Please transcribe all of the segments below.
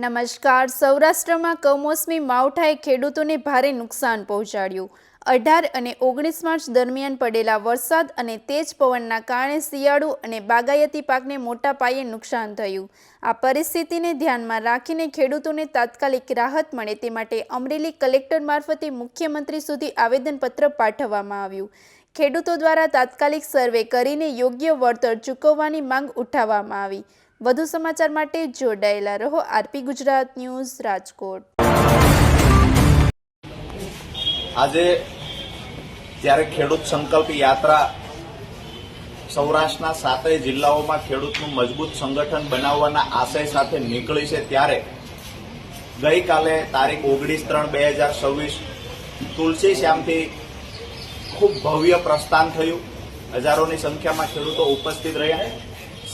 નમસ્કાર. સૌરાષ્ટ્રમાં કમોસમી માવઠાએ ખેડૂતોને ભારે નુકસાન પહોંચાડ્યું. 18 અને 19 માર્ચ દરમિયાન પડેલા વરસાદ અને તેજ પવનના કારણે શિયાળુ અને બાગાયતી પાકને મોટા પાયે નુકસાન થયું. આ પરિસ્થિતિને ધ્યાનમાં રાખીને ખેડૂતોને તાત્કાલિક રાહત મળે તે માટે અમરેલી કલેક્ટર મારફતે મુખ્યમંત્રી સુધી આવેદનપત્ર પાઠવવામાં આવ્યું. ખેડૂતો દ્વારા તાત્કાલિક સર્વે કરીને યોગ્ય વળતર ચૂકવવાની માંગ ઉઠાવવામાં આવી. વધુ સમાચાર માટે જોડાયેલા રહો આરપી ગુજરાત ન્યૂઝ રાજકોટ. આજે જ્યારે ખેડૂત સંકલ્પ યાત્રા સૌરાષ્ટ્રના 7 જિલ્લાઓમાં ખેડૂતનું મજબૂત સંગઠન બનાવવાના આશય સાથે નીકળી છે, ત્યારે ગઈકાલે તારીખ 19/3/2026 તુલસી શ્યામથી ખૂબ ભવ્ય પ્રસ્થાન થયું. હજારોની સંખ્યામાં ખેડૂતો ઉપસ્થિત રહ્યા.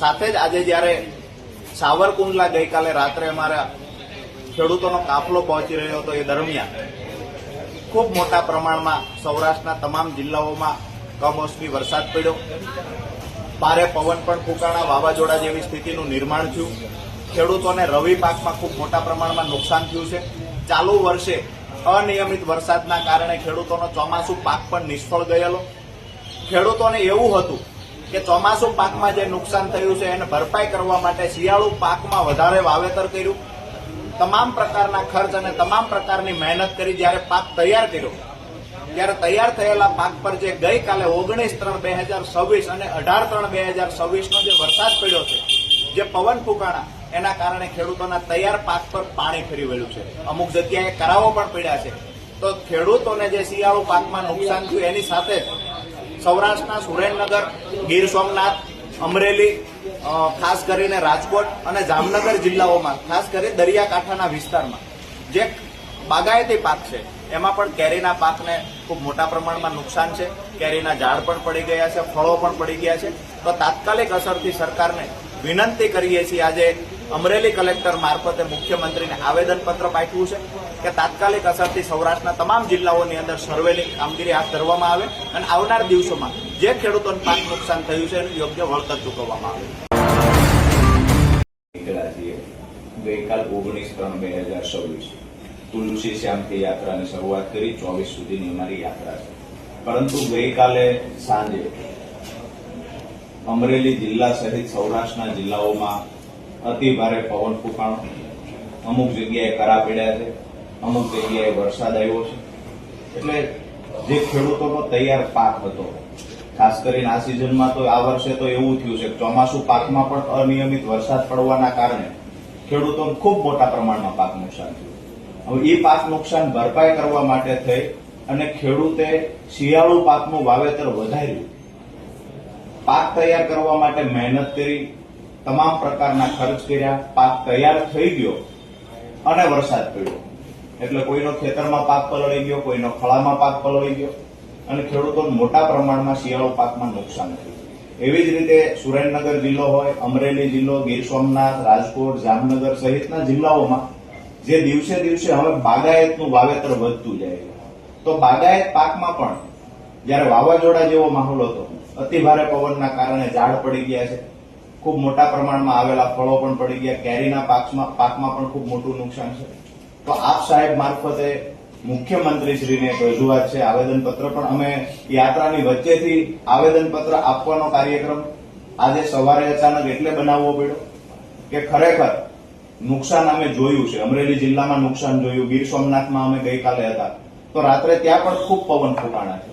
સાથે જ આજે જ્યારે સાવરકુંડલા ગઈકાલે રાત્રે અમારા ખેડૂતોનો કાફલો પહોંચી રહ્યો હતો, એ દરમિયાન ખૂબ મોટા પ્રમાણમાં સૌરાષ્ટ્રના તમામ જિલ્લાઓમાં કમોસમી વરસાદ પડ્યો. ભારે પવન પણ ફૂંકાણા, વાવાઝોડા જેવી સ્થિતિનું નિર્માણ થયું. ખેડૂતોને રવિ પાકમાં ખૂબ મોટા પ્રમાણમાં નુકસાન થયું છે. ચાલુ વર્ષે અનિયમિત વરસાદના કારણે ખેડૂતોનો ચોમાસુ પાક પણ નિષ્ફળ ગયેલો. ખેડૂતોને એવું હતું કે ચોમાસુ પાકમાં જે નુકસાન થયું છે એને ભરપાઈ કરવા માટે શિયાળુ પાકમાં વધારે વાવેતર કર્યું, તમામ પ્રકારના ખર્ચ અને તમામ પ્રકારની મહેનત કરી. જ્યારે પાક તૈયાર કર્યો ત્યારે તૈયાર થયેલા પાક પર જે ગઈકાલે 19/3/2026 અને 18/3/2026નો જે વરસાદ પડ્યો છે, જે પવન ફૂંકાણા, એના કારણે ખેડૂતોના તૈયાર પાક પર પાણી ફરી વળ્યું છે. અમુક જગ્યાએ કરાવો પણ પડ્યા છે. તો ખેડૂતોને જે શિયાળુ પાકમાં નુકસાન થયું એની સાથે સૌરાષ્ટ્રના સુરેન્દ્રનગર, ગીર સોમનાથ, અમરેલી, ખાસ કરીને રાજકોટ અને જામનગર જિલ્લાઓમાં, ખાસ કરી દરિયાકાંઠાના વિસ્તારમાં જે બાગાયતી પાક છે એમાં પણ કેરીના પાકને ખૂબ મોટા પ્રમાણમાં નુકસાન છે. કેરીના ઝાડ પણ પડી ગયા છે, ફળો પણ પડી ગયા છે. તો તાત્કાલિક અસરથી સરકારને વિનંતી કરીએ છીએ. આજે અમરેલી કલેક્ટર મારફતે મુખ્યમંત્રીને આવેદનપત્ર પાઠવ્યું છે કે તાત્કાલિક અસરથી સૌરાષ્ટ્રના તમામ જિલ્લાઓની અંદર સર્વેની કામગીરી હાથ ધરવામાં આવે અને આવનાર દિવસોમાં જે ખેડૂતોને પાક નુકસાન થયું છે એનું યોગ્ય વળતર ચૂકવવામાં આવે. ગઈકાલ 19/3/2026 તુલસી શ્યામથી યાત્રાની શરૂઆત કરી. 24 સુધીની અમારી યાત્રા છે. પરંતુ ગઈકાલે સાંજે અમરેલી જિલ્લા સહિત સૌરાષ્ટ્રના જિલ્લાઓમાં અતિ ભારે પવન ફૂંકાણો, અમુક જગ્યાએ કરા પડ્યા છે, અમુક જગ્યાએ વરસાદ આવ્યો છે. એટલે જે ખેડૂતોનો તૈયાર પાક હતો, ખાસ કરીને આ સિઝનમાં તો આ વર્ષે તો એવું થયું છે કે ચોમાસુ પાકમાં પણ અનિયમિત વરસાદ પડવાના કારણે ખેડૂતોને ખૂબ મોટા પ્રમાણમાં પાક નુકસાન થયું. હવે એ પાક નુકસાન ભરપાઈ કરવા માટે થઈ અને ખેડૂતે શિયાળુ પાકનું વાવેતર વધાર્યું, પાક તૈયાર કરવા માટે મહેનત કરી, તમામ પ્રકારના ખર્ચ કર્યા. પાક તૈયાર થઈ ગયો અને વરસાદ પડ્યો એટલે કોઈનો ખેતરમાં પાક પલળી ગયો, કોઈનો ખળામાં પાક પલળી ગયો અને ખેડૂતોને મોટા પ્રમાણમાં શિયાળુ પાકમાં નુકસાન થયું. એવી જ રીતે સુરેન્દ્રનગર જિલ્લો હોય, અમરેલી જિલ્લો, ગીર સોમનાથ, રાજકોટ, જામનગર સહિતના જિલ્લાઓમાં જે દિવસે દિવસે હવે બાગાયતનું વાવેતર વધતું જાય છે. તો બાગાયત પાકમાં પણ જયારે વાવાઝોડા જેવો માહોલ હતો, અતિ ભારે પવનના કારણે ઝાડ પડી ગયા છે, ખૂબ મોટા પ્રમાણમાં આવેલા ફળો પણ પડી ગયા, કેરીના પાકમાં પણ ખૂબ મોટું નુકસાન છે. તો આપ સાહેબ મારફતે મુખ્યમંત્રીશ્રીને એક રજૂઆત છે, આવેદનપત્ર પણ અમે યાત્રાની વચ્ચેથી આવેદનપત્ર આપવાનો કાર્યક્રમ આજે સવારે અચાનક એટલે બનાવવો પડ્યો કે ખરેખર નુકસાન અમે જોયું છે. અમરેલી જિલ્લામાં નુકસાન જોયું, ગીર સોમનાથમાં અમે ગઈકાલે હતા તો રાત્રે ત્યાં પણ ખૂબ પવન ફૂંકાણા છે.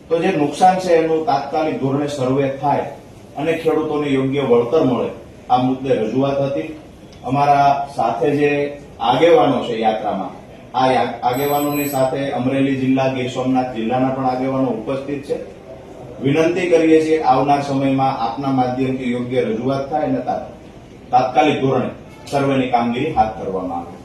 તો જે નુકસાન છે એનું તાત્કાલિક ધોરણે સર્વે થાય અને ખેડૂતોને યોગ્ય વળતર મળે, આ મુદ્દે રજૂઆત હતી. અમારા સાથે જે આગેવાનો છે યાત્રામાં, આ આગેવાનોની સાથે અમરેલી જિલ્લા, ગીર સોમનાથ જિલ્લાના પણ આગેવાનો ઉપસ્થિત છે. વિનંતી કરીએ છીએ આવનાર સમયમાં આપના માધ્યમથી યોગ્ય રજૂઆત થાય અને તાત્કાલિક ધોરણે સર્વેની કામગીરી હાથ ધરવામાં આવે.